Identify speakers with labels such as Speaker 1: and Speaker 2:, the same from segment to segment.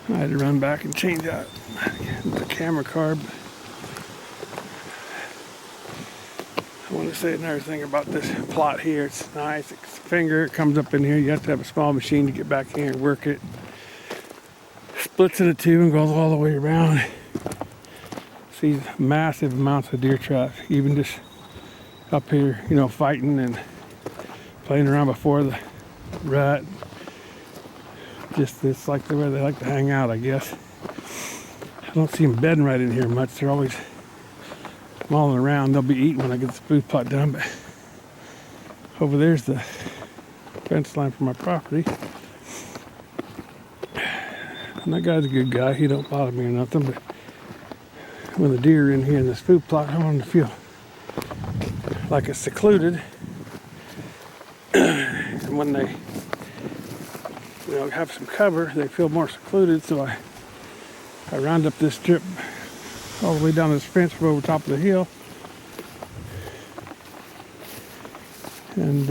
Speaker 1: I had to run back and change out the camera card. I want to say another thing about this plot here. It's nice. It's a finger. It comes up in here. You have to have a small machine to get back here and work it. Splits into two and goes all the way around. Sees massive amounts of deer traps, even just up here, you know, fighting and playing around before the rut. Just it's like the way they like to hang out, I guess. I don't see them bedding right in here much. They're always mulling around. They'll be eating when I get the food plot done. But over there's the fence line for my property. And that guy's a good guy. He don't bother me or nothing. But when the deer are in here in this food plot, I want them to feel like it's secluded. And when they, you know, have some cover, they feel more secluded. So I round up this strip all the way down this fence from over top of the hill. And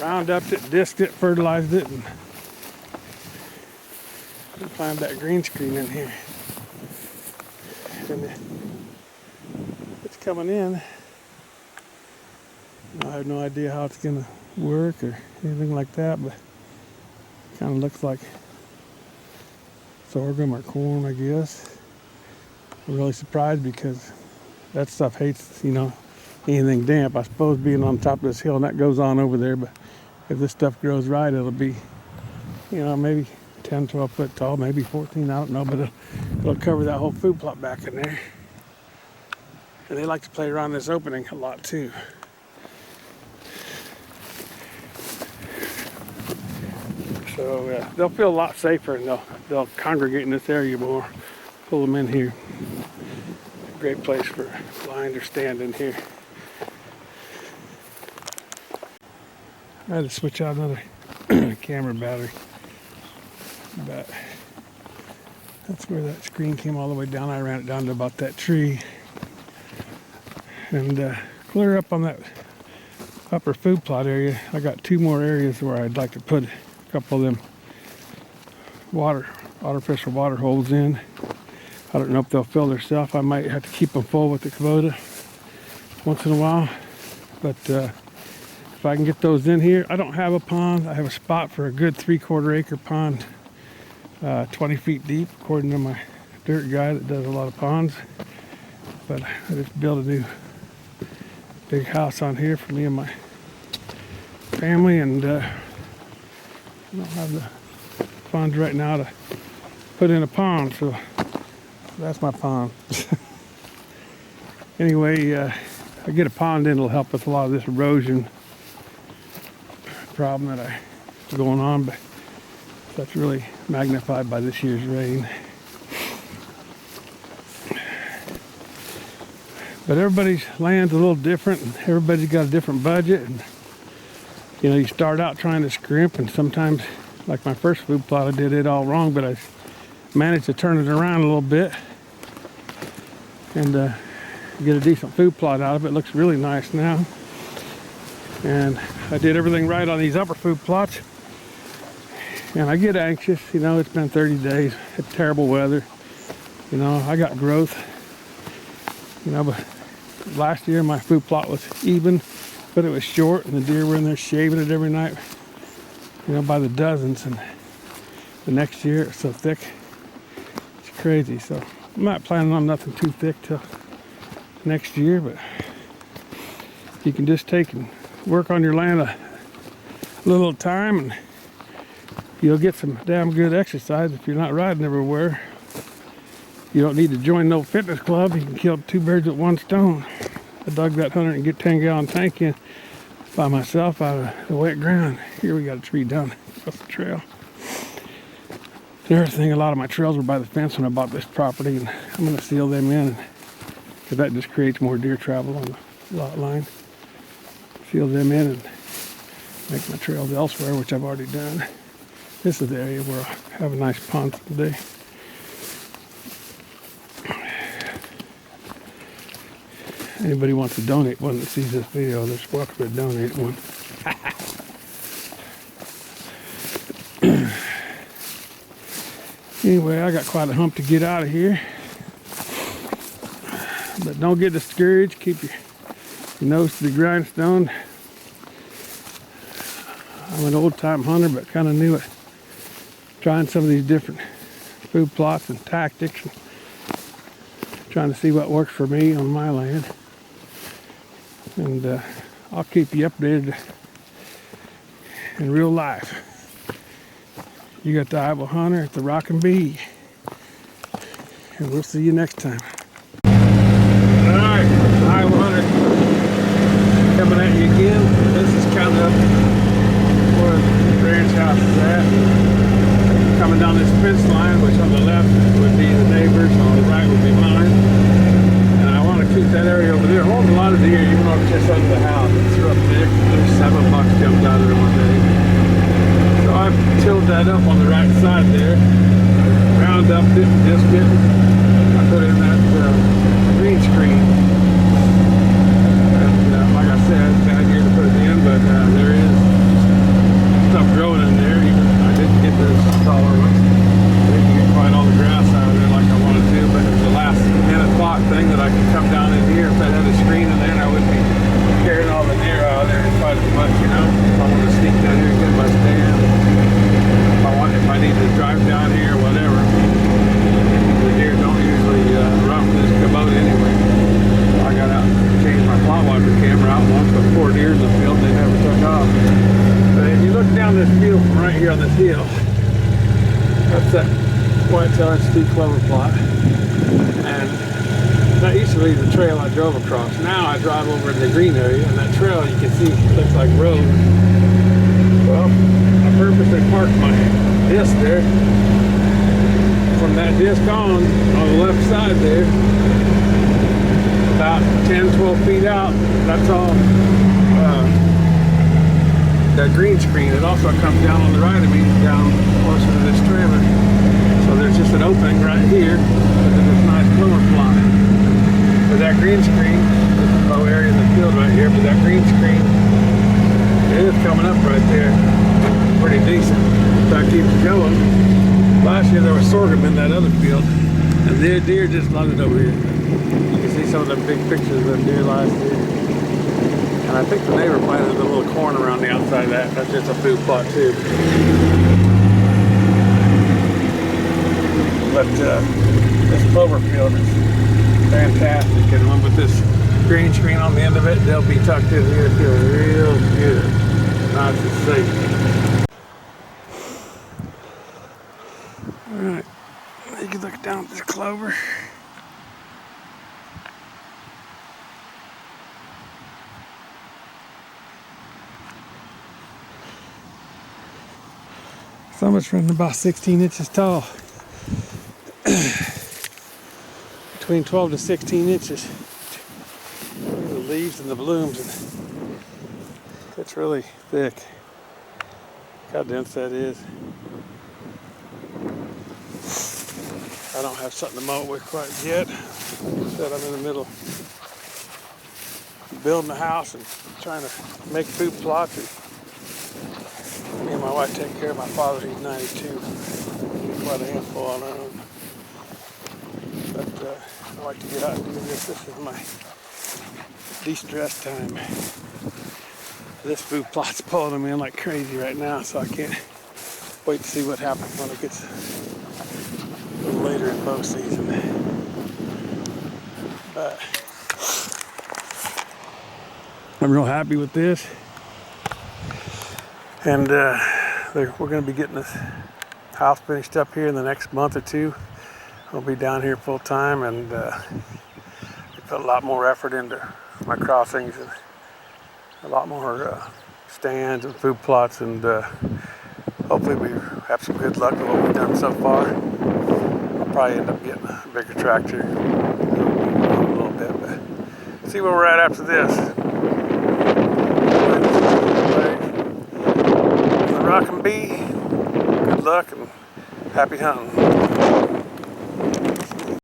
Speaker 1: round up it, disked it, fertilized it, and find that green screen in here. And it's coming in. I have no idea how it's gonna work or anything like that, but it kind of looks like sorghum or corn, I guess. I'm really surprised because that stuff hates, you know, anything damp. I suppose being on top of this hill, and that goes on over there, but if this stuff grows right, it'll be, you know, maybe 10, 12 foot tall, maybe 14, I don't know, but it'll cover that whole food plot back in there. And they like to play around this opening a lot too. So they'll feel a lot safer, and they'll congregate in this area more. Pull them in here. Great place for blind or standing here. I had to switch out another camera battery. But that's where that screen came all the way down. I ran it down to about that tree. And clear up on that upper food plot area, I got two more areas where I'd like to put a couple of them artificial water holes in. I don't know if they'll fill themselves. I might have to keep them full with the Kubota once in a while. But if I can get those in here, I don't have a pond. I have a spot for a good 3/4 acre pond, 20 feet deep, according to my dirt guy that does a lot of ponds. But I just built a new big house on here for me and my family, and I don't have the funds right now to put in a pond, so that's my pond. Anyway, I get a pond in, it'll help with a lot of this erosion problem that I have going on, but that's really magnified by this year's rain. But everybody's land's a little different, and everybody's got a different budget. And you know, you start out trying to scrimp, and sometimes, like my first food plot, I did it all wrong, but I managed to turn it around a little bit and get a decent food plot out of it. It looks really nice now. And I did everything right on these upper food plots. And I get anxious, you know, it's been 30 days, it's terrible weather. You know, I got growth. You know, but last year my food plot was even, but it was short, and the deer were in there shaving it every night, you know, by the dozens. And the next year it's so thick, it's crazy. So I'm not planning on nothing too thick till next year, but you can just take and work on your land a little at a time, and you'll get some damn good exercise if you're not riding everywhere. You don't need to join no fitness club. You can kill two birds with one stone. I dug that 110-gallon tank in by myself out of the wet ground. Here we got a tree down across the trail. The other thing, a lot of my trails were by the fence when I bought this property, and I'm going to seal them in because that just creates more deer travel on the lot line. Seal them in and make my trails elsewhere, which I've already done. This is the area where I have a nice pond today. Anybody wants to donate one that sees this video, they're welcome to donate one. Anyway, I got quite a hump to get out of here. But don't get discouraged. Keep your nose to the grindstone. I'm an old-time hunter, but kind of new at trying some of these different food plots and tactics, and trying to see what works for me on my land. And I'll keep you updated in real life. You got the Iowa Hunter at the Rockin' Bee, and we'll see you next time. Alright, Iowa Hunter coming at you again. This is kind of where the ranch house is at. Coming down this fence line, which on the left would be the neighbors, on the right would be mine. And I want to keep that area over there. Holding a lot of deer, even though it's just under the house. It's rough there. There's 7 bucks jumped out of there one day. So I've tilled that up on the right side there. Round up it, disc it. I put in that green screen. And like I said, it's bad here to put it in, but there is stuff growing in there. Even I didn't get the taller ones. I didn't get quite all the grass out of there like I wanted to, but it was the last minute thought thing that I could come down in here. If I had a screen in there, I wouldn't be carrying all the deer out of there quite as much, you know. If I want to sneak down here and get my stand, if I need to drive down here or whatever, the deer don't usually run from this cabot anyway. I got out and changed my plot watcher camera out once with 4 deer in the field, they never took off. But if you look down this field from right here on this hill, that's that Whitetail clover plot. And that used to be the trail I drove across. Now I drive over in the green area, and that trail you can see looks like road. Well, I purposely parked my disc there. From that disc on the left side there, about 10-12 feet out, that's all that green screen. It also comes down on the right of me, down closer to this trailer. So there's just an opening right here into this nice clover plot. But that green screen, this is a low area in the field right here, but that green screen, it is coming up right there. Pretty decent. So I keep it going. Last year there was sorghum in that other field, and the deer just loved it over here. You can see some of the big pictures of the deer last year. And I think the neighbor planted a little corn around the outside of that. That's just a food plot too. But this clover field is fantastic, and one with this green screen on the end of it, they'll be tucked in here. It feels real good. Nice and safe. Alright, you can look down at this clover. Some of it's running about 16 inches tall. Between 12 to 16 inches. The leaves and the blooms. It's really thick. Look how dense that is. I don't have something to mow it with quite yet. Instead, I'm in the middle of building a house and trying to make food plots. Me and my wife take care of my father. He's 92. He's quite a handful on our own. But I like to get out and do this. This is my de-stress time. This food plot's pulling them in like crazy right now, so I can't wait to see what happens when it gets a little later in bow season. But I'm real happy with this. And we're going to be getting this house finished up here in the next month or 2. I'll be down here full time, and we put a lot more effort into my crossings and a lot more stands and food plots, and hopefully we have some good luck with what we've done so far. I'll probably end up getting a bigger tractor a little bit, but see where we're at after this. Rockin' Bee, good luck and happy hunting.